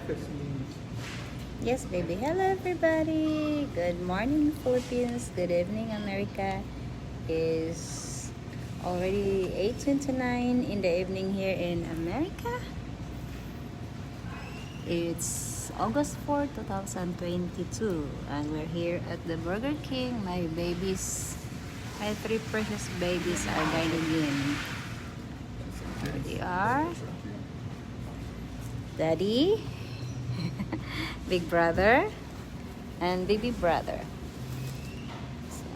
breakfast means. Yes, baby. Hello, everybody. Good morning, Philippines. Good evening, America. Is already 8:29 in the evening here in America. It's August 4th, 2022, and we're here at the Burger King. My three precious babies are dining in. Here they are. Daddy, big brother, and baby brother. So,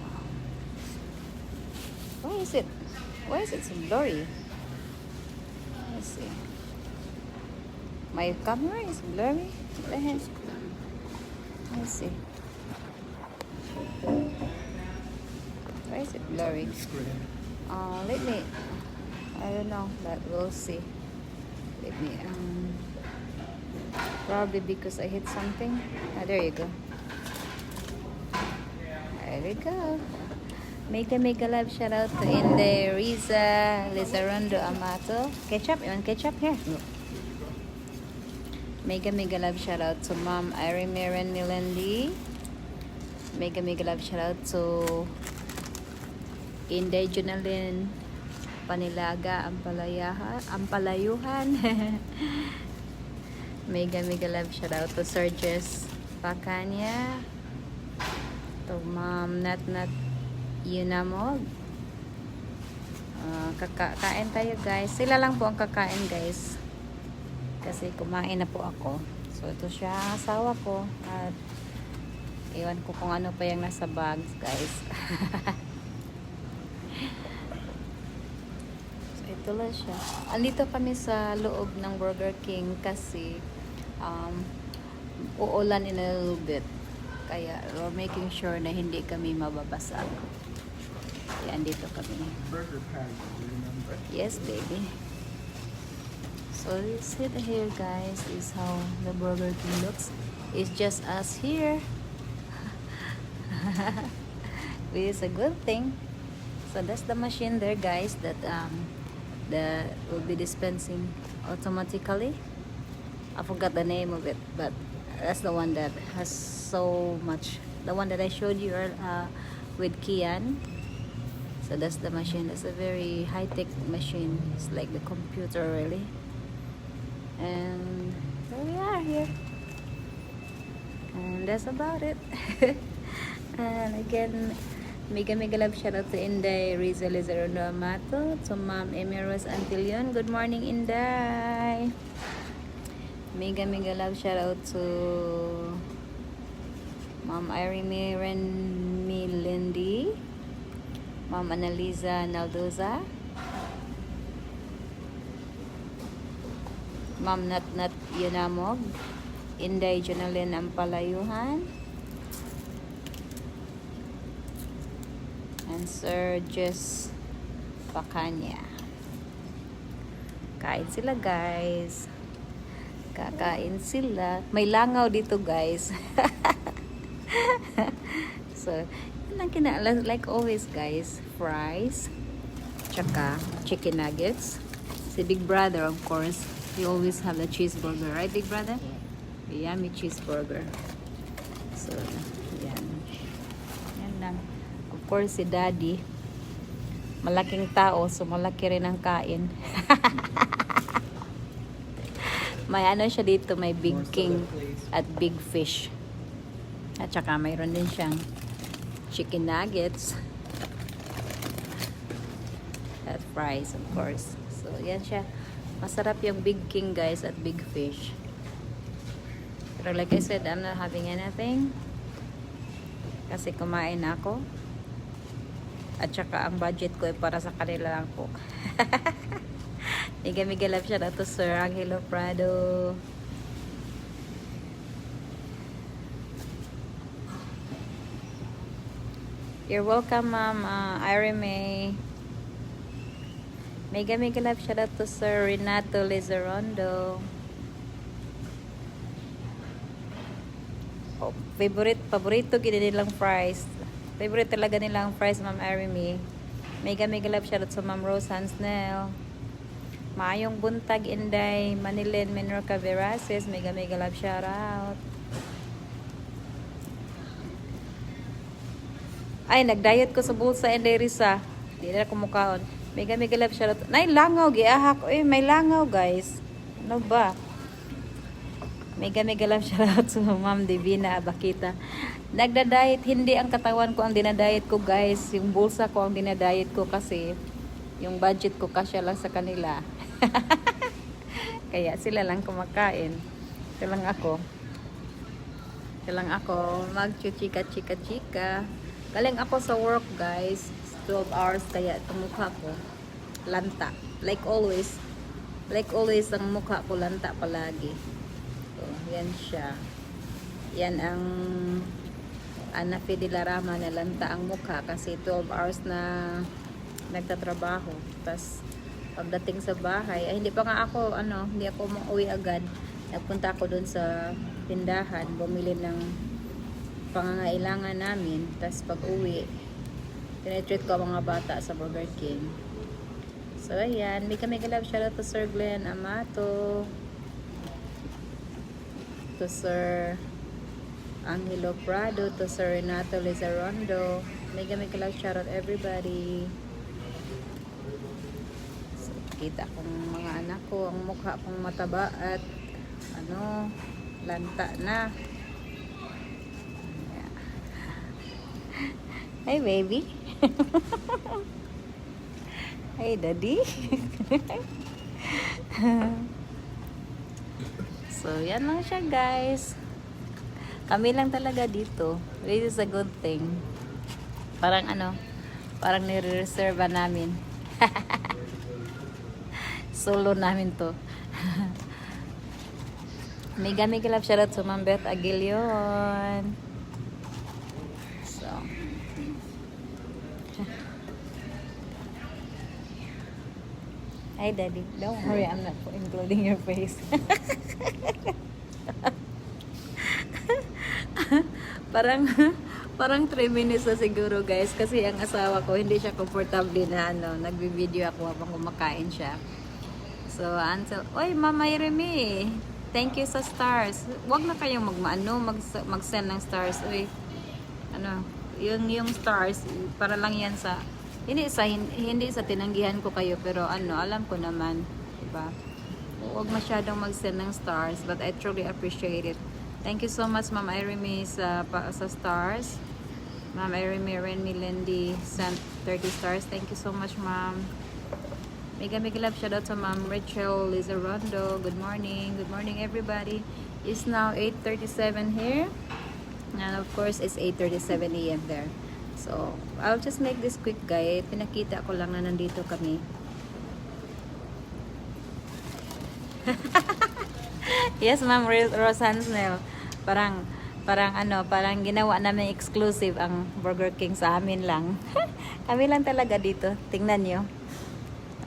why is it? Why is it so blurry? Let's see. My camera is blurry. What the heck? Let's see. Why is it blurry? Let me. I don't know, but we'll see. Let me. Probably because I hit something. There you go. There we go. Mega love shout out to Inde, Riza, Lizarondo Amato. Ketchup? You want ketchup? Here. Mega love shout out to Mom Irene Maren Milandi. Mega love shout out to Inde Junalyn Panilaga Ampalayuhan. Mega love shout out to Serges Pacanya, to Mom Nat Yunamog. Kakain tayo, guys. Sila lang po ang kakain, guys, kasi kumain na po ako. So ito siya, asawa ko, at iwan ko kung ano pa yung nasa bags, guys. So ito lang siya. Andito kami sa loob ng Burger King kasi uulan in a little bit, kaya we're making sure na hindi kami mababasa. Kaya andito kami. Burger patty, do you remember? Yes, baby. So you sit here, guys. This is how the Burger King looks. It's just us here. Which is a good thing. So that's the machine there, guys, that will be dispensing automatically. I forgot the name of it, but that's the one that has so much. The one that I showed you with Kian. So that's the machine. That's a very high-tech machine. It's like the computer, really. And there we are here. And that's about it. And again, mega love shout out to Inday Riza Lizarondo Amato, to Mom Emiros Antilion. Good morning, Inday. Mega love shout out to Mom Irene Milindi, Mom Annalisa Naldoza, Mom Nat Yunamog, Inday Junalyn Ampalayuhan, and Sir Jess Pacanya. Kain sila, guys. Kakain sila. May langaw dito, guys. So, yun lang like always, guys. Fries, tsaka chicken nuggets. Si Big Brother, of course, he always have the cheeseburger, right, Big Brother? Yeah. Yummy cheeseburger. So, yan. Yan lang. Of course, si Daddy, malaking tao, so malaki rin ang kain. May ano siya dito, may Big King at Big Fish. At saka mayroon din siyang chicken nuggets at fries, of course. So, yan siya. Masarap yung Big King, guys, at Big Fish. Pero like I said, I'm not having anything kasi kumain na ako. At saka ang budget ko ay para sa kanila lang po. Mega love shout out to Sir Angelo Prado. You're welcome, Ma'am Irene. Mega love shout out to Sir Renato Lizarondo. Oh, paborito gini nilang fries. Favorite talaga nilang fries, Ma'am Irene. Mega love shout out to Ma'am Rose Hansnell. Maayong buntag, Inday. Manilin, Menorca Veraces. Mega mega love shout out. Ay, nag-diet ko sa bulsa, Inday Risa. Di na kumukaon. Mega mega love shout out. Nay, langaw, giahak. Uy, may langaw, guys. Ano ba? Mega mega love shout out sa Ma'am Divina Abakita. Nagda-diet, hindi ang katawan ko ang dinadiet ko, guys. Yung bulsa ko ang dinadiet ko kasi yung budget ko kasya lang sa kanila. Kaya sila lang kumakain. Ito lang ako. Mag-chika-chika-chika. Galing ako sa work, guys. 12 hours kaya itong mukha ko lanta. Like always ang mukha ko lanta palagi. So, yan siya. Yan ang Ana Fidelarama na lanta ang mukha kasi 12 hours na nagtatrabaho. Tapos pagdating sa bahay, ay hindi pa nga ako hindi ako mauwi agad. Nagpunta ako doon sa tindahan, bumili ng pangangailangan namin. Tapos pag uwi, tinitreat ko ang mga bata sa Burger King. So ayan, may love shoutout to Sir Glenn Amato, to Sir Angelo Prado, to Sir Renato Lizarondo. Mega love shoutout everybody. So, kita kong mga anak ko, ang mukha kong mataba at lanta na. Yeah. Hey baby. Hey daddy. So yan lang siya, guys. Kami lang talaga dito. This is a good thing. Parang parang nire-reserve namin. Solo namin to. Mega love shoutout to Ma'am Beth Aguilion. So hi daddy, don't worry, I'm not including your face. parang 3 minutes na siguro, guys, kasi ang asawa ko hindi siya comfortable na nagbi-video ako habang kumakain siya. So until Mama Irene, thank you sa stars. Wag na kayong mag-send ng stars. Yung stars para lang yan sa hindi sa tinanggihan ko kayo, pero alam ko naman, diba? Huwag masyadong mag-send ng stars, but I truly appreciate it. Thank you so much, Ma'am Irene, sa stars. Ma'am Irene Ren Milendi sent 30 stars. Thank you so much, Ma'am. Mega love shoutout to Ma'am Rachel Lizarondo. Good morning. Good morning, everybody. It's now 8:37 here. And of course, it's 8:37 AM there. So, I'll just make this quick, guys. Pinakita ko lang na nandito kami. Yes, Ma'am Rosan Snell. Parang ginawa namin exclusive ang Burger King sa amin lang. Kami lang talaga dito. Tingnan nyo.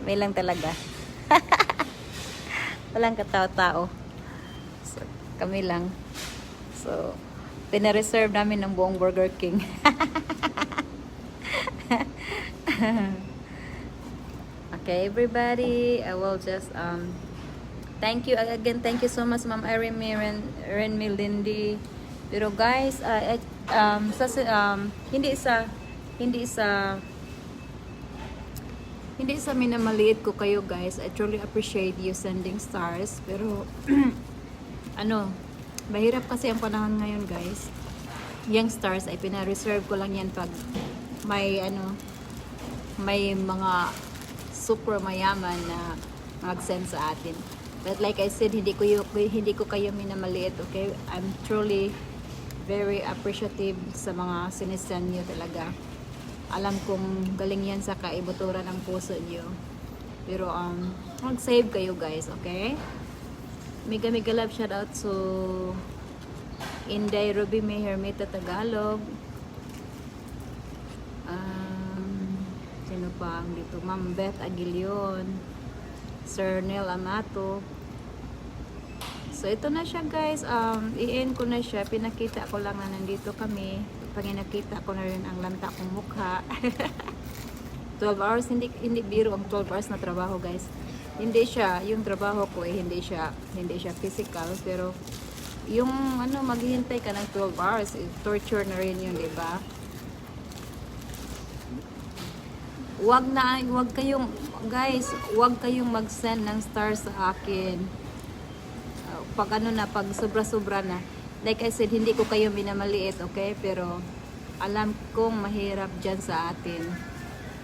Kami lang talaga. Walang katao-tao. So, kami lang. So, pinareserve namin ng buong Burger King. Okay, everybody, I will just thank you again. Thank you so much, Ma'am Irene Ren Milindi. Pero guys, hindi sa minamaliit ko kayo, guys. I truly appreciate you sending stars. Pero mahirap kasi ang panahon ngayon, guys. Yung stars ay pina-reserve ko lang yan pag may mga super mayaman na mag-send sa atin. But like I said, hindi ko kayo minamaliit, okay? I'm truly very appreciative sa mga sinisend nyo talaga. Alam kong galing yan sa kaibuturan ng puso nyo. Pero mag-save kayo, guys, okay? Mega love shoutout to Inday Ruby May Hermita Tagalog. Sino pa ang dito? Ma'am Beth Aguilion, Sir Neil Amato. So ito na siya, guys. I-end ko na siya. Pinakita ko lang na nandito kami. Pinakita ko na rin ang lanta kong mukha. 12 hours, hindi biro ang 12 hours na trabaho, guys. hindi siya, yung trabaho ko hindi siya physical, pero yung maghihintay ka ng 12 hours, torture na rin yun, di ba? Guys, wag kayong mag-send ng stars sa akin. Pag pag sobra-sobra na. Like I said, hindi ko kayo minamaliit, okay? Pero alam kong mahirap dyan sa atin.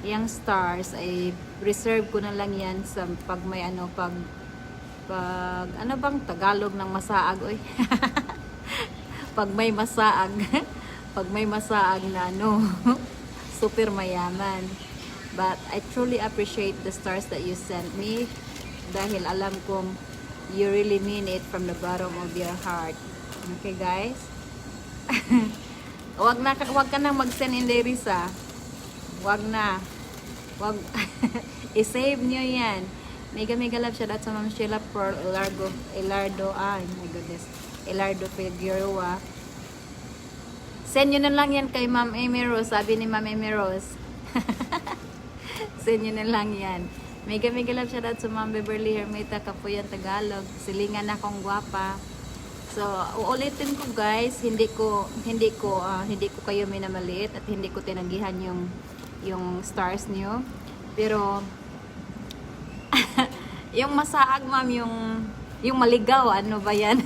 Yung stars ay reserve ko na lang yan sa pag may pag ano bang Tagalog ng masaag, oy. Pag may masaag, pag may masaag na super mayaman. But I truly appreciate the stars that you sent me dahil alam kong you really mean it from the bottom of your heart. Okay, guys? Wag ka nang mag-send in Risa. Wag na. Wag. I-save nyo yan. Mega love shout out sa Ma'am Sheila Pearl Elardo. Ay, my goodness. Elardo Figueroa. Send nyo na lang yan kay Ma'am Amy Rose. Sabi ni Ma'am Amy Rose. Send nyo na lang yan. Mega love shout out sa Ma'am Beverly Hermita Kapuyan Tagalog. Silingan akong gwapa. So, uulitin ko guys, hindi ko kayo minamaliit at hindi ko tinanggihan yung stars niyo. Pero yung masaag, ma'am, yung maligaw, ano ba yan?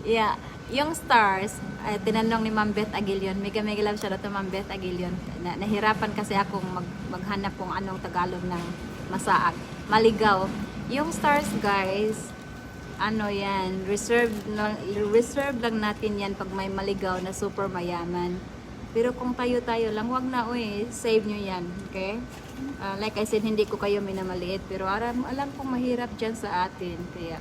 Yeah, yung stars, tinanong ni Ma'am Beth Aguilion. Mega love shout out to Ma'am Beth Aguilion. Nahirapan kasi akong maghanap kung anong Tagalog ng masaag. Maligaw. Yung stars, guys, yan, reserve lang natin yan pag may maligaw na super mayaman. Pero kung tayo lang, wag na, save nyo yan, okay? Like I said, hindi ko kayo minamaliit, pero alam kong mahirap dyan sa atin, kaya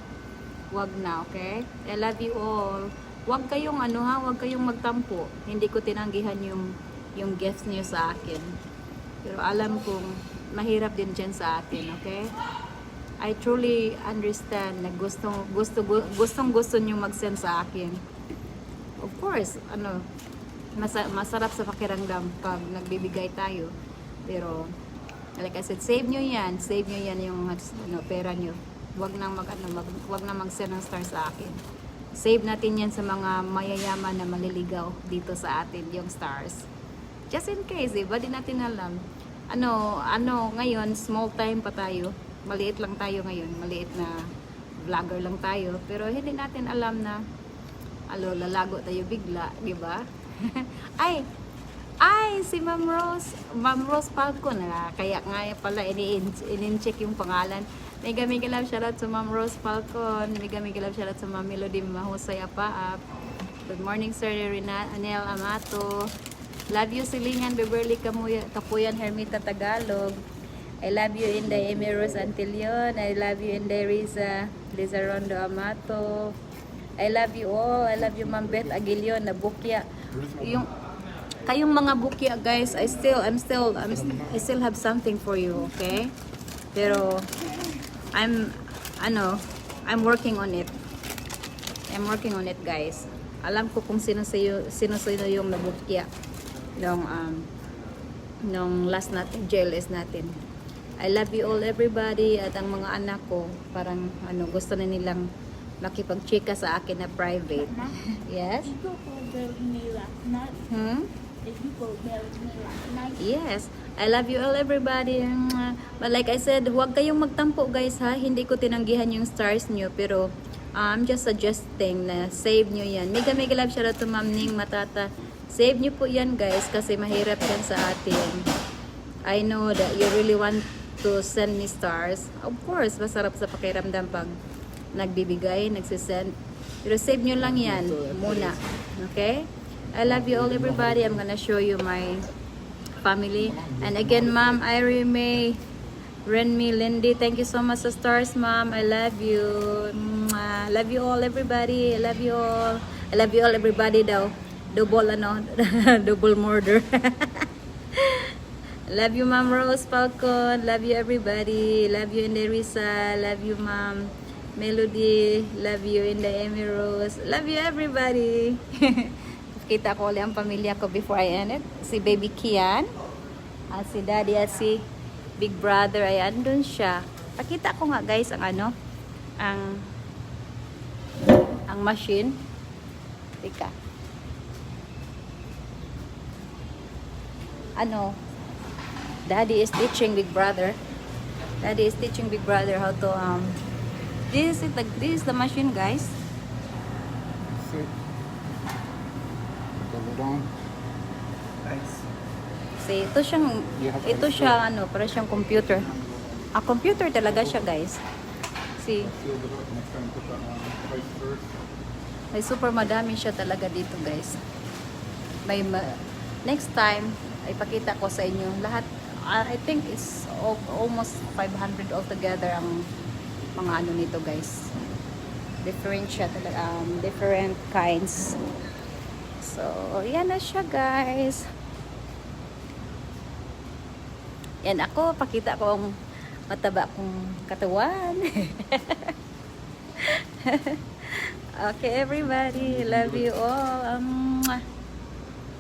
wag na, okay? I love you all. Wag kayong wag kayong magtampo. Hindi ko tinanggihan yung gifts niyo sa akin. Pero alam kong mahirap din dyan sa atin, okay? I truly understand na gustong niyo mag-send sa akin. Of course, masarap sa pakiramdam pag nagbibigay tayo. Pero like I said, save nyo yan yung pera nyo. Wag nang mag-send ng star sa akin. Save natin yan sa mga mayayaman na maliligaw dito sa atin, yung stars. Just in case, diba? Di natin alam. Ngayon, small time pa tayo. Maliit lang tayo ngayon, maliit na vlogger lang tayo, pero hindi natin alam na lalago tayo bigla, di ba? ay si Ma'am Rose Falcon, kaya nga pala in-check yung pangalan. Mega love shoutout sa Ma'am Rose Falcon, mega love shoutout sa Ma'am Melody Mahusay Apaap. Good morning Sir Anel Amato. Love you Silingan Beverly Kapuyan Hermita Tagalog. I love you Inday Emiros Antilion. I love you Inday Riza Rondo Amato. I love you all. I love you Ma'am Beth Aguilion na bukya. Kayong mga bukya guys, I still have something for you, okay? Pero I'm working on it. I'm working on it, guys. Alam ko kung sino yung nabukya nung last natin, JLS natin. I love you all everybody, at ang mga anak ko parang gusto na nilang makipagchika sa akin na private. Yes? Yes. I love you all everybody. But like I said, huwag kayong magtampo guys ha. Hindi ko tinanggihan yung stars nyo, pero I'm just suggesting na save nyo yan. Mega love shoutout to Ma'am Ning Matata. Save nyo po yan guys, kasi mahirap yan sa atin. I know that you really want to send me stars. Of course, masarap sa pakiramdam pag nagbibigay, nagsisend. Pero save nyo lang yan muna. Okay? I love you all everybody. I'm gonna show you my family. And again, Ma'am Irene May, Renmi Lindy, thank you so much sa stars, Ma'am. I love you. I love you all everybody. I love you all. I love you all everybody daw. Double double murder. Love you Ma'am Rose Falcon. Love you everybody. Love you Inday Risa. Love you Ma'am Melody. Love you Inday Amy Rose. Love you everybody. Kita ko ulit ang pamilya ko before I end it. Si Baby Kian. At si Daddy at si Big Brother ay andun siya. Pakita ko nga guys ang ano, ang machine. Tika. Ano, Daddy is teaching Big Brother. Daddy is teaching Big Brother how to this is the machine, guys. Sit. Put it on. Nice. See, ito siya ano, para siyang computer. Computer talaga siya, guys. See, Seal it up. Next time put that on. Right first. may super madami siya talaga dito, guys. Next time, ipakita ko sa inyo lahat. I think it's almost 500 altogether ang mga ano nito, guys. Different siya talaga, different kinds. So, yan na siya, guys. Yan ako, pakita ko ang mataba kong katawan. Okay, everybody. Love you all.